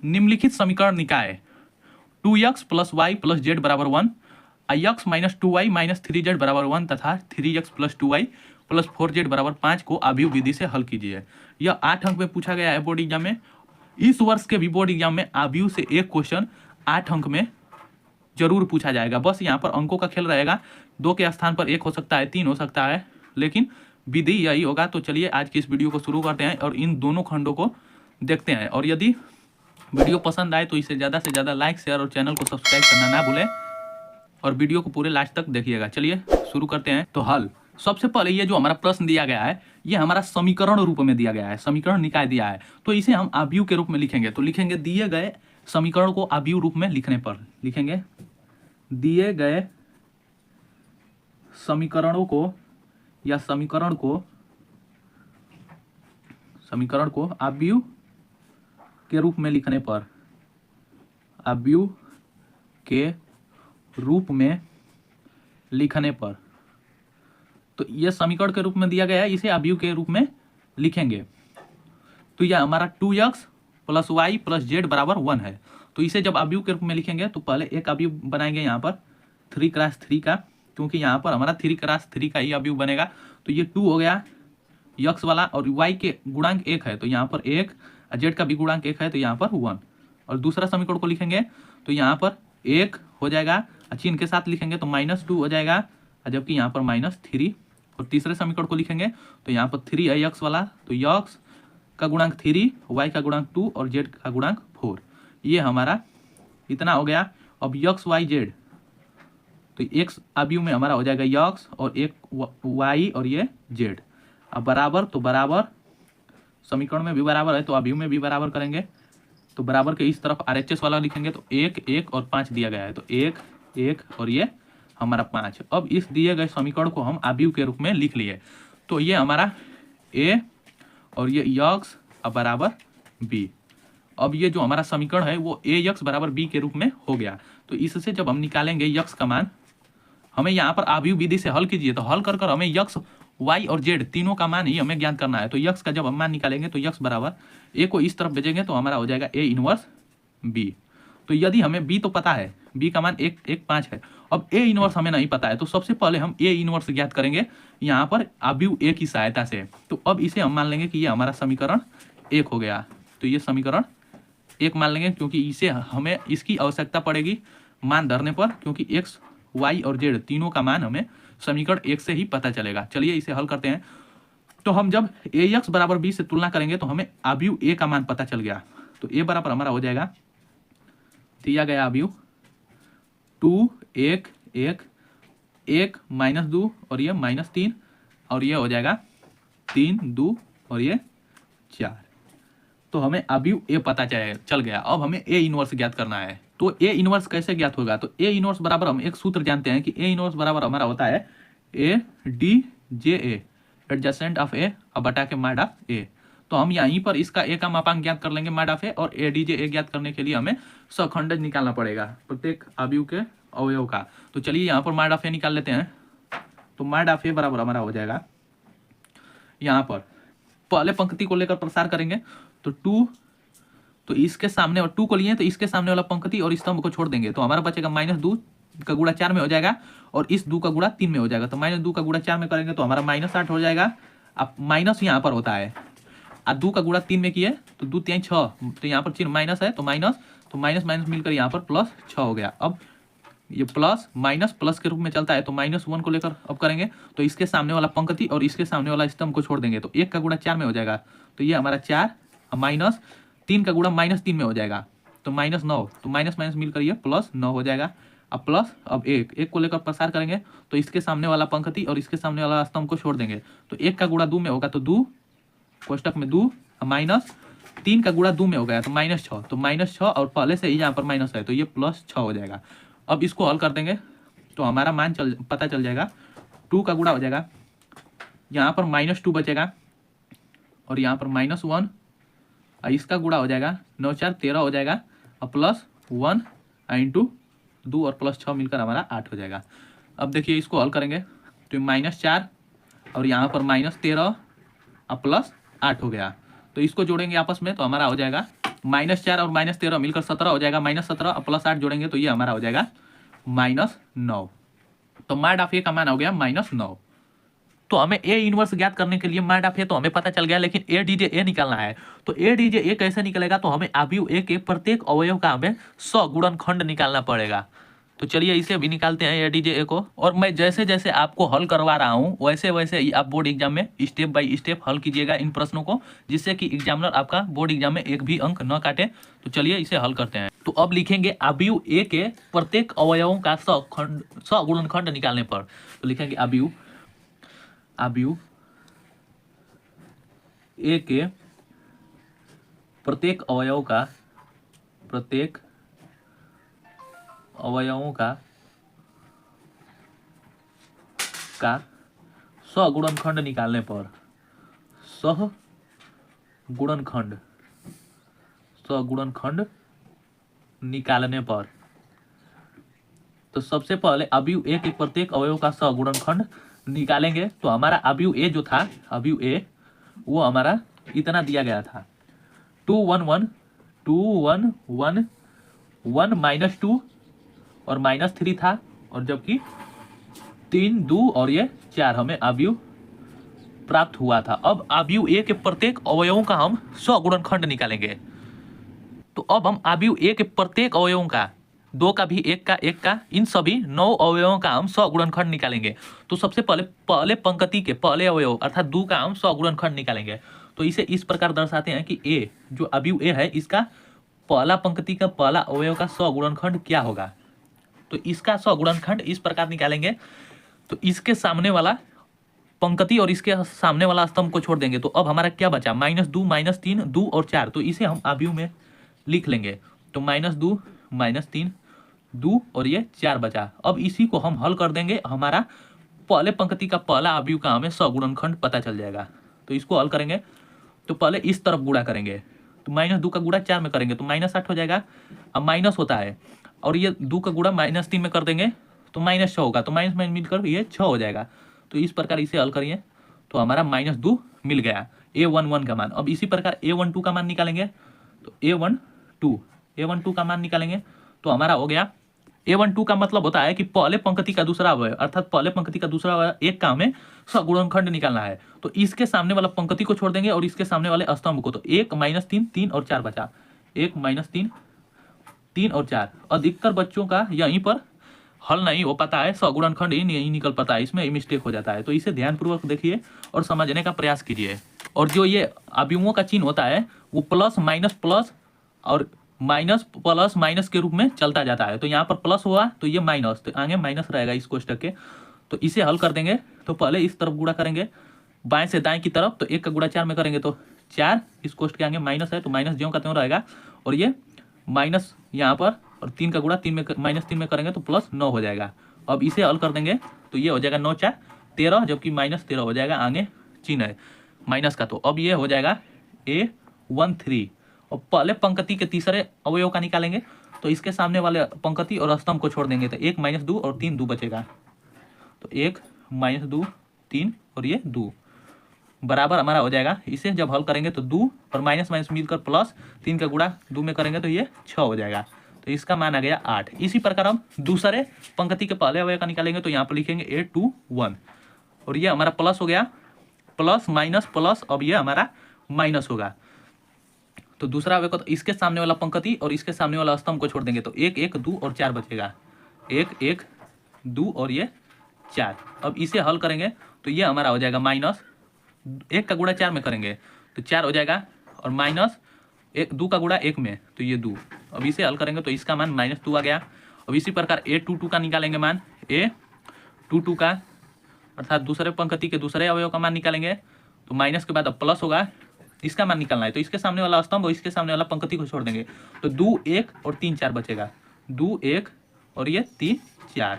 निम्नलिखित समीकरण निकाय 2x plus Y plus Z बराबर 1, x minus 2y minus 3z बराबर 1 तथा 3x plus 2y plus 4z बराबर 5 को आव्यूह विधि से हल कीजिए। यह 8 अंक में पूछा गया है बोर्ड एग्जाम में। इस वर्ष के भी बोर्ड एग्जाम में आव्यूह से एक क्वेश्चन 8 अंक में जरूर पूछा जाएगा। बस यहाँ पर अंकों का खेल रहेगा, 2 के स्थान पर 1 हो सकता है, 3 हो सकता है, लेकिन विधि यही होगा। तो चलिए आज की इस वीडियो को शुरू करते हैं और इन दोनों खंडों को देखते हैं। और यदि वीडियो पसंद आए तो इसे ज़्यादा से ज़्यादा लाइक शेयर और चैनल को सब्सक्राइब करना ना भूलें और वीडियो को पूरे लास्ट तक देखिएगा। चलिए शुरू करते हैं। तो हल, सबसे पहले ये जो हमारा प्रश्न दिया गया है ये हमारा समीकरण रूप में दिया गया है, समीकरण निकाय दिया है, तो इसे हम आव्यूह के रूप में लिखेंगे। तो लिखेंगे दिए गए समीकरण को आव्यूह रूप में लिखने पर लिखेंगे दिए गए समीकरणों को या समीकरण को आव्यूह के रूप में लिखने पर, आव्यूह के रूप में लिखने पर, तो यह समीकरण के रूप में दिया गया है, इसे आव्यूह के रूप में लिखेंगे। तो यह हमारा 2x plus Y plus Z बराबर 1 है। तो इसे जब आव्यूह के रूप में लिखेंगे तो पहले एक आव्यूह बनाएंगे यहाँ पर 3x3 का, क्योंकि यहाँ पर हमारा 3x3 का ही आव्यूह बनेगा। तो ये 2 हो गया x वाला, और y के गुणांक 1 है तो यहाँ पर 1, जेड का भी गुणांक 1 है तो यहाँ पर 1। और दूसरा समीकरण को लिखेंगे तो यहाँ पर 1 हो जाएगा, चिन्ह के साथ लिखेंगे तो -2 हो जाएगा, जबकि यहाँ पर -3। और तीसरे समीकरण को लिखेंगे तो यहाँ पर 3 है x वाला, तो x का गुणांक 3, y का गुणांक 2 और z का गुणांक 4। ये हमारा इतना हो गया। अब x y z, तो x आव्यूह में हमारा हो जाएगा x और एक y और ये z। अब बराबर, तो बराबर समीकरण में भी बराबर है तो आव्यूह में भी बराबर करेंगे। तो बराबर के इस तरफ RHS वाला लिखेंगे तो 1 1 और 5 दिया गया है, तो 1 1 और ये हमारा 5। अब इस दिए गए समीकरण को हम आव्यूह के रूप में लिख लिए। तो ये हमारा a और ये x बराबर b। अब ये जो हमारा समीकरण है वो ax बराबर b के रूप में हो गया। तो इससे जब हम निकालेंगे x का मान, हमें यहाँ पर आव्यूह विधि से हल कीजिए, तो हल कर कर हमें x y और z तीनों का मान ही हमें ज्ञात करना है। तो x का जब हम मान निकालेंगे तो x बराबर a को इस तरफ भेजेंगे तो हमारा हो जाएगा a इनवर्स b। तो यदि हमें b तो पता है, b का मान 1 1 5 है, अब a इनवर्स हमें नहीं पता है, तो सबसे पहले हम a इनवर्स ज्ञात करेंगे यहाँ पर आव्यूह a की सहायता से। तो अब इसे हम मान लेंगे कि ये हमारा समीकरण 1 हो गया। तो ये समीकरण 1 मान लेंगे, क्योंकि इसे हमें इसकी आवश्यकता पड़ेगी मान धरने पर, क्योंकि x y और z तीनों का मान हमें समीकरण 1 से ही पता चलेगा। चलिए इसे हल करते हैं। तो हम जब ax बराबर b से तुलना करेंगे तो हमें आव्यूह a का मान पता चल गया। तो a बराबर हमारा हो जाएगा, दिया गया आव्यूह 2 1 1 1 -2 और ये -3 और ये हो जाएगा 3 2 और ये 4। तो हमें आव्यूह a पता चल गया। अब हमें a इनवर्स ज्ञात करना है। तो a इनवर्स कैसे ज्ञात होगा? तो a इनवर्स बराबर हम एक सूत्र जानते हैं कि a इनवर्स बराबर हमारा होता है ADJA, एडजेसेंट ऑफ a बटा के माड ऑफ a। तो हम यहीं पर इसका a का मापांक ज्ञात कर लेंगे माड ऑफ a, और ADJA ज्ञात करने के लिए हमें सखंडज निकालना पड़ेगा प्रत्येक आव्यूह के अवयव का। तो चलिए यहाँ पर माड ऑफ a निकाल लेते हैं। तो माड ऑफ a बराबर हमारा हो जाएगा, यहाँ पर पहले पंक्ति को लेकर प्रसार करेंगे तो 2, तो इसके सामने, और 2 को लिए तो इसके सामने वाला पंक्ति और स्तंभ को छोड़ देंगे तो हमारा बचेगा -2 का गुणा 4 में हो जाएगा और इस 2 का गुणा 3 में हो जाएगा। तो -2 का गुणा 4 में करेंगे तो हमारा -8 हो जाएगा। अब माइनस यहाँ पर होता है, अब 2 का गुणा 3 में किए तो 2 3 6, तो यहाँ पर चिन्ह माइनस है तो माइनस माइनस मिलकर यहाँ पर +6 हो गया। अब ये प्लस माइनस प्लस के रूप में चलता है तो -1 को लेकर अब करेंगे तो इसके सामने वाला पंक्ति और इसके सामने वाला स्तंभ को छोड़ देंगे तो 1 का गुणा 4 में हो जाएगा। तो ये हमारा 4 माइनस 3 का गुणा -3 में हो जाएगा तो -9, तो माइनस माइनस मिलकर ये +9 हो जाएगा। अब प्लस, अब 1 को लेकर प्रसार करेंगे तो इसके सामने वाला पंक्ति और इसके सामने वाला स्तंभ को छोड़ देंगे तो 1 का गुणा 2 में होगा तो 2 कोष्टक में 2 माइनस 3 का गुणा 2 में हो गया तो -6, तो -6 और पहले से ही यहाँ पर माइनस है तो ये +6 हो जाएगा। अब इसको हल कर देंगे तो हमारा मान पता चल जाएगा। 2 का गुणा हो जाएगा, यहाँ पर -2 बचेगा और यहाँ पर -1, इसका गुणा हो जाएगा 9 4 13 हो जाएगा और +1 इंटू 2 और +6 मिलकर हमारा 8 हो जाएगा। अब देखिए इसको हल करेंगे तो -4 और यहाँ पर -13 और +8 हो गया। तो इसको जोड़ेंगे आपस में तो हमारा हो जाएगा -4 और -13 मिलकर 17 हो जाएगा। -17 और +8 जोड़ेंगे तो ये हमारा हो जाएगा -9। तो माड ऑफ ए का मान हो गया -9। तो हमें ए इनवर्स ज्ञात करने के लिए माड ऑफ ए तो हमें पता चल गया, लेकिन ए डीजे ए निकालना है। तो ए डीजे ए कैसे निकलेगा, तो हमें अवयव ए के प्रत्येक अवयव का हमें 100 गुणनखंड निकालना पड़ेगा। तो चलिए इसे भी निकालते हैं ए डीजे ए को। और मैं जैसे जैसे आपको हल करवा रहा हूँ वैसे वैसे ही आप बोर्ड एग्जाम में स्टेप बाय स्टेप हल कीजिएगा इन प्रश्नों को, जिससे कि एग्जामिनर आपका बोर्ड एग्जाम में एक भी अंक न काटे। तो चलिए इसे हल करते हैं। तो अब लिखेंगे अवयव ए के प्रत्येक अवयवों का 100 गुणनखंड निकालने पर। तो लिखेंगे अवयव ए के प्रत्येक अवयवों का 100 गुणनखंड निकालने पर 100 गुणनखंड निकालने पर। तो सबसे पहले अवयव ए के प्रत्येक अवयव का 100 गुणनखंड निकालेंगे। तो हमारा अवयव ए जो था, अवयव ए वो हमारा इतना दिया गया था 2 1 1 2 1 1 1 -2 और -3 था, और जबकि 3 2 और ये 4 हमें अवयव प्राप्त हुआ था। अब अवयव ए के प्रत्येक अवयवों का हम 100 गुणनखंड निकालेंगे। तो अब हम अवयव ए के प्रत्येक अवयवों का, 2 का भी, 1 का, इन सभी 9 अवयवों का हम 100 गुणनखंड निकालेंगे। तो सबसे पहले पंक्ति के पहले अवयव अर्थात 2 का हम 100 गुणनखंड निकालेंगे। तो इसे इस प्रकार दर्शाते हैं कि ए जो अवयव ए है, इसका पहला पंक्ति का पहला अवयव का 100 गुणनखंड क्या होगा। तो इसका 100 गुणनखंड इस प्रकार निकालेंगे। तो इसके सामने वाला पंक्ति और इसके सामने वाला स्तंभ को छोड़ देंगे। तो अब हमारा क्या बचा, -2 -3 2 और 4। तो इसे हम अवयव में लिख लेंगे। तो -2 -3 2 और ये 4 बचा। अब इसी को हम हल कर देंगे। हमारा पहले पंक्ति का पहला अवयव का हमें 100 गुणनखंड पता चल जाएगा। तो इसको हल करेंगे। तो पहले इस तरफ गुणा करेंगे। तो -2 का गुणा 4 में करेंगे तो -8 हो जाएगा। अब माइनस होता है, और ये 2 का गुणा -3 में कर देंगे तो -6 होगा। तो माइनस में मिलकर ये 6 हो जाएगा। तो इस प्रकार इसे हल करिए तो हमारा -2 मिल गया A11 का मान। अब इसी प्रकार A12 का मान निकालेंगे। तो A12 का मान निकालेंगे तो हमारा हो गया। A12 का मतलब होता है कि पहले पंक्ति का दूसरा अवयव, अर्थात पहले पंक्ति का दूसरा अवयव एक का हमें 100 गुणनखंड निकालना है। तो इसके सामने वाला पंक्ति को छोड़ देंगे और इसके सामने वाले स्तंभ को। तो 1 -3 3 और 4 बचा। 1 -3 3 और 4। अधिकतर बच्चों का यहीं पर हल नहीं हो पाता है, 100 गुणनखंड ही नहीं निकल पाता है, इसमें मिस्टेक हो जाता है। तो इसे ध्यानपूर्वक देखिए और समझने का प्रयास कीजिए। और जो ये अवयवों का चिन्ह होता है वो प्लस और माइनस के रूप में चलता जाता है। तो यहाँ पर प्लस हुआ तो ये माइनस, तो आगे माइनस रहेगा इस कोष्टक के। तो इसे हल कर देंगे। तो पहले इस तरफ गुणा करेंगे बाएं से दाएं की तरफ। तो 1 का गुणा 4 में करेंगे तो 4, इस कोष्ट के आगे माइनस है तो माइनस ज्यों का त्यों रहेगा। और ये माइनस यहाँ पर, और 3 का गुणा -3 में करेंगे तो +9 हो जाएगा। अब इसे हल कर देंगे तो ये हो जाएगा 9 4 13, जबकि -13 हो जाएगा, आगे चिन्ह है माइनस का। तो अब ये हो जाएगा A13। और पहले पंक्ति के तीसरे अवयव का निकालेंगे। तो इसके सामने वाले पंक्ति और स्तंभ को छोड़ देंगे। तो 1 -2 और 3 2 बचेगा। तो 1 -2 3 और ये 2 बराबर हमारा हो जाएगा। इसे जब हल करेंगे तो 2 और माइनस मिलकर प्लस, 3 का गुणा 2 में करेंगे तो ये 6 हो जाएगा। तो इसका मान आ गया 8। इसी प्रकार हम दूसरे पंक्ति के पहले अवयव का निकालेंगे। तो यहाँ पर लिखेंगे A21 और ये हमारा प्लस हो गया, प्लस माइनस प्लस, अब ये हमारा माइनस होगा। तो दूसरा अवयव को तो इसके सामने वाला पंक्ति और इसके सामने वाला स्तंभ को छोड़ देंगे। तो 1 1 2 और 4 बचेगा। 1 1 2 और ये 4। अब इसे हल करेंगे तो ये हमारा हो जाएगा माइनस, 1 का गुणा 4 में करेंगे तो 4 हो जाएगा, और माइनस 2 का गुणा 1 में तो ये 2। अब इसे हल करेंगे तो इसका मान -2 आ गया। अब इसी प्रकार A22 का निकालेंगे मान। A22 का अर्थात दूसरे पंक्ति के दूसरे अवयव का मान निकालेंगे। तो माइनस के बाद अब प्लस होगा, इसका मान निकालना है। तो इसके सामने वाला स्तंभ और इसके सामने वाला पंक्ति को छोड़ देंगे। तो 2 1 और 3 4 बचेगा। 2 1 और ये 3 4।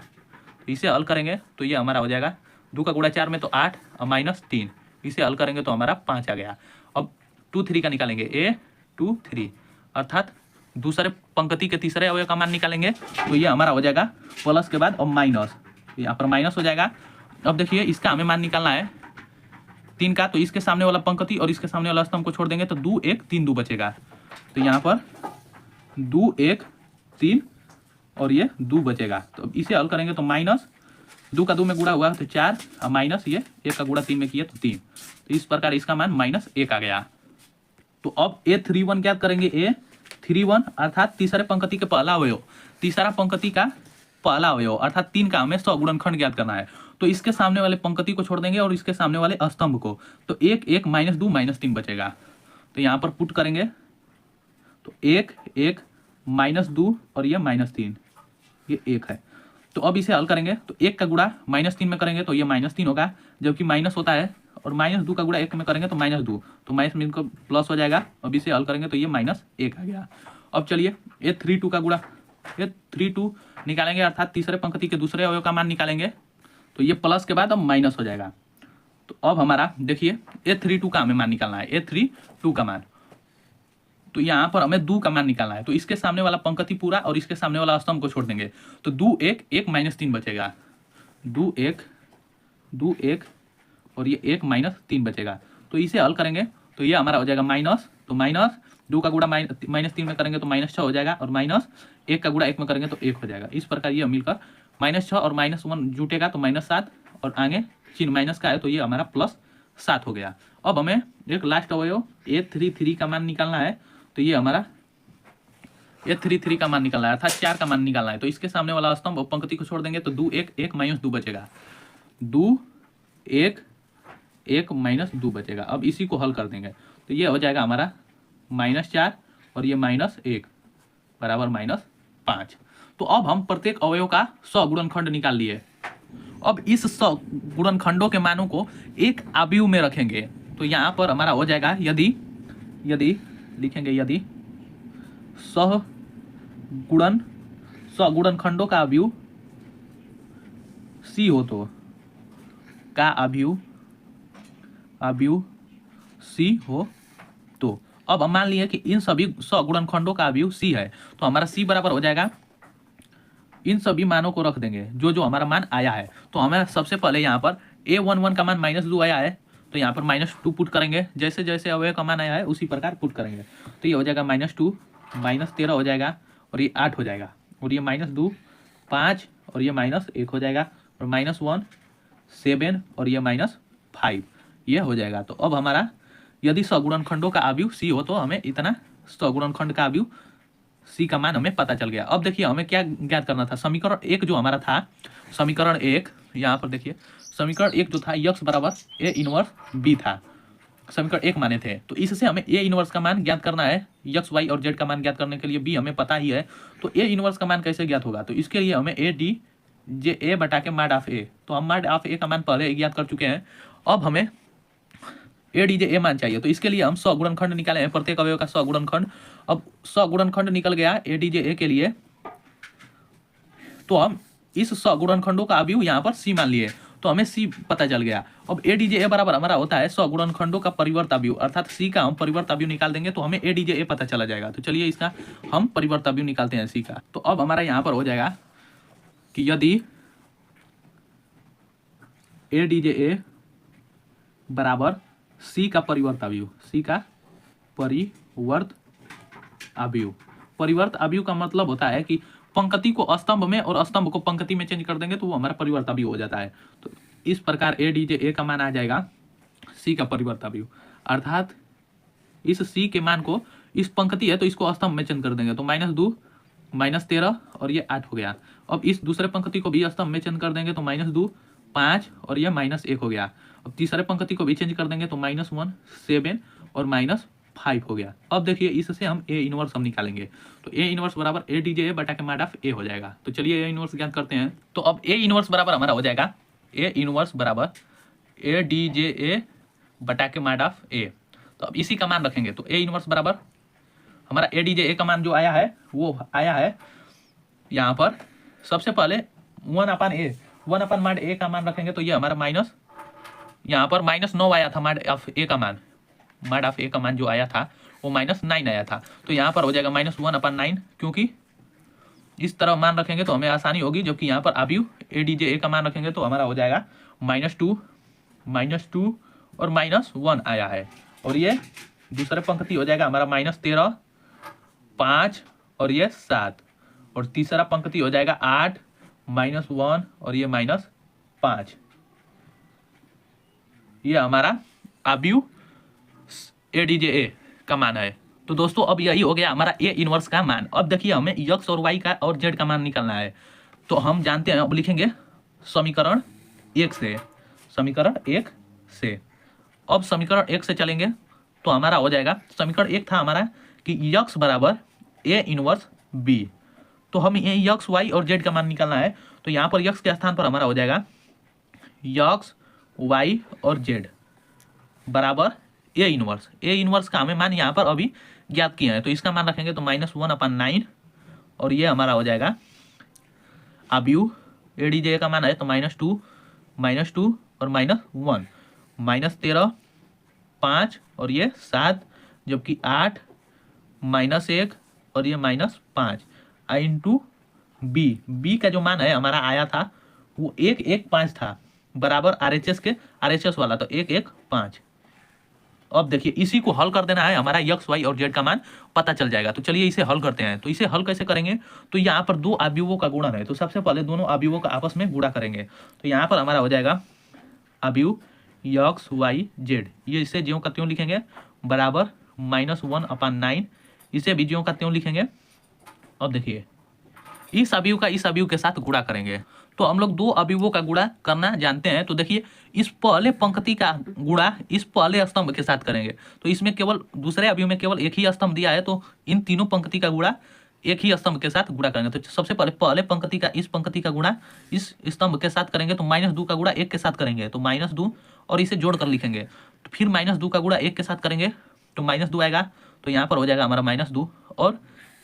तो इसे हल करेंगे तो ये हमारा हो जाएगा 2 का गुणा 4 में तो 8 और -3। इसे हल करेंगे तो हमारा 5 आ गया। अब 2 3 का निकालेंगे। A23 अर्थात दूसरे पंक्ति के तीसरे अवयव का मान निकालेंगे। तो ये हमारा हो जाएगा प्लस के बाद और माइनस, यहाँ पर माइनस हो जाएगा। अब देखिए इसका हमें मान निकालना है 3 का। तो इसके सामने वाला पंक्ति और इसके सामने वाला स्तंभ को छोड़ देंगे तो 2 1 3 2 बचेगा। तो यहाँ पर 2 1 3 और ये 2 बचेगा। तो इसे हल करेंगे तो माइनस 2 का 2 में गुणा हुआ तो 4 और माइनस ये 1 का गुणा 3 में किया तो 3। तो इस प्रकार इसका मान -1 आ गया। तो अब A31 क्या करेंगे, A31 अर्थात तीसरे पंक्ति के पहला अवयव, तीसरा पंक्ति का पहला अवयव अर्थात 3 का हमें सगुणनखंड ज्ञात करना है। तो इसके सामने वाले पंक्ति को छोड़ देंगे और इसके सामने वाले स्तंभ को, तो 1 1 -2 -3 बचेगा। तो यहाँ पर पुट करेंगे तो 1 1 -2 और ये -3, ये 1 है। तो अब इसे हल करेंगे तो 1 का गुणा -3 में करेंगे तो ये -3 होगा, जबकि माइनस होता है, और -2 का गुणा 1 में करेंगे तो -2, तो माइनस में इनको प्लस हो जाएगा। अब इसे हल करेंगे तो ये -1 आ गया। अब चलिए A32 का गुणा, A32 निकालेंगे अर्थात तीसरे पंक्ति के दूसरे अवयव का मान निकालेंगे, तो ये प्लस के बाद अब माइनस हो जाएगा। तो अब हमारा देखिए A32 का हमें मान निकालना है, A32 का मान, तो यहाँ पर हमें 2 का मान निकालना है। तो इसके सामने वाला पंक्ति पूरा और इसके सामने वाला स्तंभ को छोड़ देंगे, तो 2 1 1 -3 बचेगा, 2 1 और ये 1 -3 बचेगा। तो इसे हल करेंगे तो ये हमारा हो जाएगा माइनस, तो माइनस 2 का गुणा -3 में करेंगे तो -6 हो जाएगा, और -1 का गुणा 1 में करेंगे तो 1 हो जाएगा। इस प्रकार ये मिलकर -6 और -1 जुटेगा तो -7, और आगे चिन्ह माइनस का है तो ये हमारा +7 हो गया। अब हमें एक लास्ट अवयव A33 का मान निकालना है, तो ये हमारा A33 का मान निकालना है अर्थात 4 का मान निकालना है। तो इसके सामने वाला स्तंभ और पंक्ति को छोड़ देंगे तो 2 1 1 -2 बचेगा, 2 1 1 -2 बचेगा। अब इसी को हल कर देंगे तो ये हो जाएगा हमारा -4 और ये -1 बराबर -5। तो अब हम प्रत्येक अवयव का सगुणनखंड निकाल लिए। अब इस सगुणनखंडों के मानों को एक आव्यूह में रखेंगे, तो यहाँ पर हमारा हो जाएगा यदि लिखेंगे यदि सगुणनखंडों का आव्यूह C हो तो, का आव्यूह C हो तो। अब हम मान लिए कि इन सभी सगुणनखंडों का आव्यूह C है, तो हमारा C बराबर हो जाएगा, इन सभी मानों को रख देंगे जो जो हमारा मान आया है। तो हमें सबसे पहले यहाँ पर A11 का मान -2 आया है, तो यहाँ पर -2 पुट करेंगे, जैसे जैसे अवयव का मान आया है उसी प्रकार पुट करेंगे। तो ये हो जाएगा -2 -13 हो जाएगा, और ये 8 हो जाएगा, और ये -2 5 और ये -1 हो जाएगा, और -1 7 और ये -5 ये हो जाएगा। तो अब हमारा यदि सगुणनखंडों का आव्यूह C हो तो हमें इतना सगुणनखंड का आव्यूह C का मान हमें पता चल गया। अब देखिए हमें क्या ज्ञात करना था, समीकरण 1 जो हमारा था, समीकरण 1 यहाँ पर देखिए, समीकरण 1 जो था यक्स बराबर A इनवर्स B था, समीकरण 1 माने थे। तो इससे हमें A इनवर्स का मान ज्ञात करना है, यक्स वाई और जेड का मान ज्ञात करने के लिए B हमें पता ही है। तो A इनवर्स का मान कैसे ज्ञात होगा, तो इसके लिए हमें ADJA बटा के माड ऑफ A, तो हम माड ऑफ A का मान पहले ज्ञात कर चुके हैं। अब हमें ADJA मान चाहिए, तो इसके लिए हम सगुणनखंड निकाले हैं, प्रत्येक अवयव का सगुणनखंड। अब सगुणनखंड निकल गया ADJA के लिए, तो हम इस सगुणनखंडों का आव्यूह यहाँ पर C मान लिए, तो हमें C पता चल गया। अब ADJA बराबर हमारा होता है सगुणनखंडों का परिवर्त आव्यूह, अर्थात C का हम परिवर्त आव्यूह निकाल देंगे तो हमें ADJA पता चला जाएगा। तो चलिए इसका हम परिवर्त आव्यूह निकालते हैं C का। तो अब हमारा यहाँ पर हो जाएगा कि यदि ADJA बराबर C का परिवर्त आव्यूह, C का परिवर्त आव्यूह, परिवर्त आव्यूह का मतलब होता है कि पंक्ति को स्तंभ में और स्तंभ को पंक्ति में चेंज कर देंगे तो वो हमारा परिवर्त आव्यूह हो जाता है। तो इस प्रकार ADJA का मान आ जाएगा C का परिवर्त आव्यूह, अर्थात इस C के मान को, इस पंक्ति है तो इसको स्तंभ में चेंज कर देंगे तो -2 -13 और ये 8 हो गया। अब इस दूसरे पंक्ति को भी स्तंभ में चेंज कर देंगे तो -2 5 और ये -1 हो गया। अब तीसरे पंक्ति को भी चेंज कर देंगे तो -1 7 और -5 हो गया। अब देखिए इससे हम A इनवर्स हम निकालेंगे, तो A इनवर्स बराबर ADJA बटा के माड ऑफ A हो जाएगा। तो चलिए A इनवर्स ज्ञात करते हैं। तो अब A इनवर्स बराबर हमारा हो जाएगा A इनवर्स बराबर ADJA बटा के माड ऑफ A। तो अब इसी का मान रखेंगे, तो A इनवर्स बराबर हमारा ADJA का मान जो आया है वो आया है यहाँ पर, सबसे पहले 1/A, 1 माड A का मान रखेंगे तो ये हमारा माइनस, यहाँ पर -9 आया था माड ऑफ A का मान, माड ऑफ A का मान जो आया था वो -9 आया था। तो यहाँ पर हो जाएगा -1/9, क्योंकि इस तरह मान रखेंगे तो हमें आसानी होगी, जबकि यहाँ पर आव्यूह ADJA का मान रखेंगे तो हमारा हो जाएगा -2 और -1 आया है, और ये दूसरे पंक्ति हो जाएगा हमारा -13 5 और ये 7, और तीसरा पंक्ति हो जाएगा 8 -1 और ये -5। ये हमारा अवयव ADJ का मान है। तो दोस्तों अब यही हो गया हमारा A इनवर्स का मान। अब देखिए हमें x और y का और z का मान निकालना है। तो हम जानते हैं, अब लिखेंगे समीकरण 1 से, समीकरण 1 से। अब समीकरण 1 से चलेंगे तो हमारा हो जाएगा, समीकरण 1 था हमारा कि x बराबर A इनवर्स B। तो हम x, y और z का मान निकालना है। तो यहाँ पर x के स्थान पर हमारा हो जाएगा x, y और z बराबर A इनवर्स। A इनवर्स का हमें मान यहाँ पर अभी ज्ञात किया है, तो इसका मान रखेंगे तो -1/9, और ये हमारा हो जाएगा अवयव ADJ का मान है तो -2 और -1, -13, 5 और ये 7, जबकि 8, -1 और ये -5 इंटू B का जो मान है हमारा आया था वो 115 था, बराबर RHS वाला, तो 115। अब देखिए इसी को हल कर देना है, हमारा x, y और z का मान पता चल जाएगा। तो चलिए इसे हल करते हैं। तो इसे हल कैसे करेंगे, तो यहाँ पर दो अवयवों का गुणन है, तो सबसे पहले दोनों अवयवों का आपस में गुणा करेंगे। तो यहाँ पर हमारा हो जाएगा अवयव x, y, z, ये इसे ज्यों का त्यों लिखेंगे, बराबर -1/9, इसे भी ज्यों का त्यों लिखेंगे। अब देखिए इस अवयव का इस अवयव के साथ गुणा करेंगे, तो हम लोग दो अवयवों का गुणा करना जानते हैं। तो देखिए इस पहले पंक्ति का गुणा इस पहले स्तंभ के साथ करेंगे, तो इसमें केवल दूसरे अवयव में केवल एक ही स्तंभ दिया है, तो इन तीनों पंक्ति का गुणा एक ही स्तंभ के साथ गुणा करेंगे। तो सबसे पहले पंक्ति का इस पंक्ति का गुणा इस स्तंभ के साथ करेंगे, तो -2 का गुणा 1 के साथ करेंगे तो -2, और इसे जोड़ कर लिखेंगे। तो फिर -2 का गुणा 1 के साथ करेंगे तो -2 आएगा, तो यहाँ पर हो जाएगा हमारा -2, और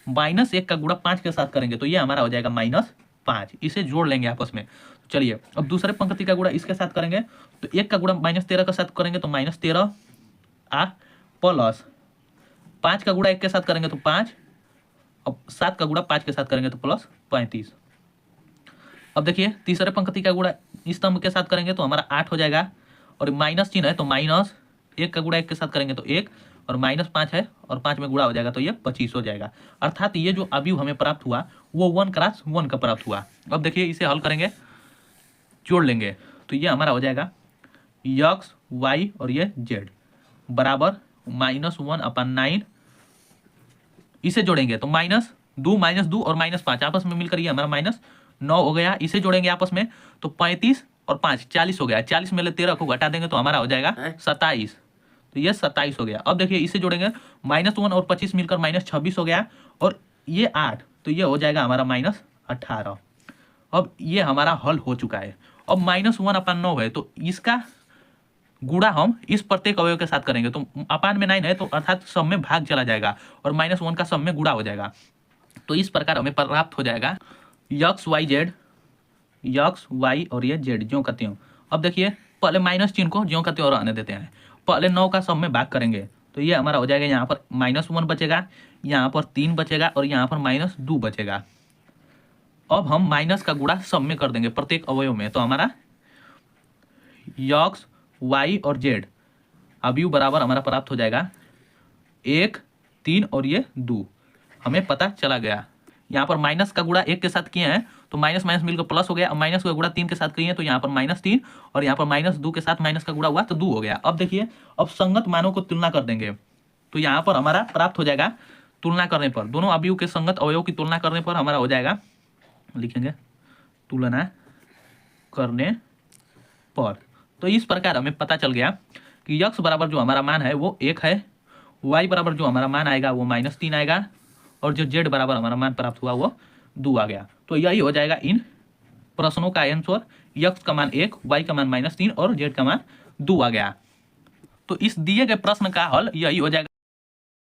-1 का गुणा 5 के साथ करेंगे तो ये हमारा हो जाएगा -5। इसे जोड़ लेंगे आपस में। चलिए अब दूसरे पंक्ति का गुणा इसके साथ करेंगे, तो 1 का गुणा -13 के साथ करेंगे तो -13 प्लस 5 का गुणा 1 के साथ करेंगे तो 5, अब 7 का गुणा 5 के साथ करेंगे तो प्लस 35। अब देखिए तीसरे पंक्ति का गुणा इस स्तंभ के साथ करेंगे तो हमारा 8 हो जाएगा, और माइनस चिन्ह है तो -1 का गुणा 1 के साथ करेंगे तो 1, और -5 है और 5 में गुणा हो जाएगा तो ये 25 हो जाएगा। अर्थात ये जो अवयव हमें प्राप्त हुआ वो 1 क्रॉस 1 का प्राप्त हुआ। अब देखिए इसे हल करेंगे, जोड़ लेंगे, तो ये हमारा हो जाएगा x, y और ये z बराबर -1/9। इसे जोड़ेंगे तो -2 और -5 आपस में मिलकर ये हमारा -9 हो गया। इसे जोड़ेंगे आपस में तो 35 और 5 40 हो गया। 40 में 13 को घटा देंगे तो हमारा हो जाएगा 27, तो ये 27 हो गया। अब देखिए इसे जोड़ेंगे, -1 और 25 मिलकर -26 हो गया, और ये 8, तो ये हो जाएगा हमारा -18। अब ये हमारा हल हो चुका है। अब -1/9 है तो इसका गुणा हम इस प्रत्येक अवयव के साथ करेंगे, तो अपान में 9 है तो अर्थात सब में भाग चला जाएगा, और -1 का सब में गुणा हो जाएगा। तो इस प्रकार हमें प्राप्त हो जाएगा x, y और ये z ज्यों का त्यों। अब देखिए पहले माइनस चिन्ह को ज्यों का त्यों रहने देते हैं, पहले 9 का सब में भाग करेंगे तो ये हमारा हो जाएगा, यहाँ पर -1 बचेगा, यहाँ पर 3 बचेगा, और यहाँ पर -2 बचेगा। अब हम माइनस का गुणा सब में कर देंगे प्रत्येक अवयव में, तो हमारा x, y और z अवयव बराबर हमारा प्राप्त हो जाएगा 1, 3 और ये 2, हमें पता चला गया। यहाँ पर माइनस का गुणा 1 के साथ किए हैं तो माइनस माइनस मिलकर प्लस हो गया, और माइनस का गुणा 3 के साथ किए हैं तो यहाँ पर -3, और यहाँ पर -2 के साथ माइनस का गुणा हुआ तो 2 हो गया। अब देखिए अब संगत मानों को तुलना कर देंगे, तो यहाँ पर हमारा प्राप्त हो जाएगा, तुलना करने पर दोनों अवयव के संगत अवयव की तुलना करने पर हमारा हो जाएगा, लिखेंगे तुलना करने पर। तो इस प्रकार हमें पता चल गया कि x बराबर जो हमारा मान है वो 1 है, y बराबर जो हमारा मान आएगा वो -3 आएगा, और जो z बराबर हमारा मान प्राप्त हुआ वो 2 आ गया। तो यही हो जाएगा इन प्रश्नों का आंसर, x का मान 1, y का मान -3 और z का मान 2 आ गया। तो इस दिए गए प्रश्न का हल यही हो जाएगा।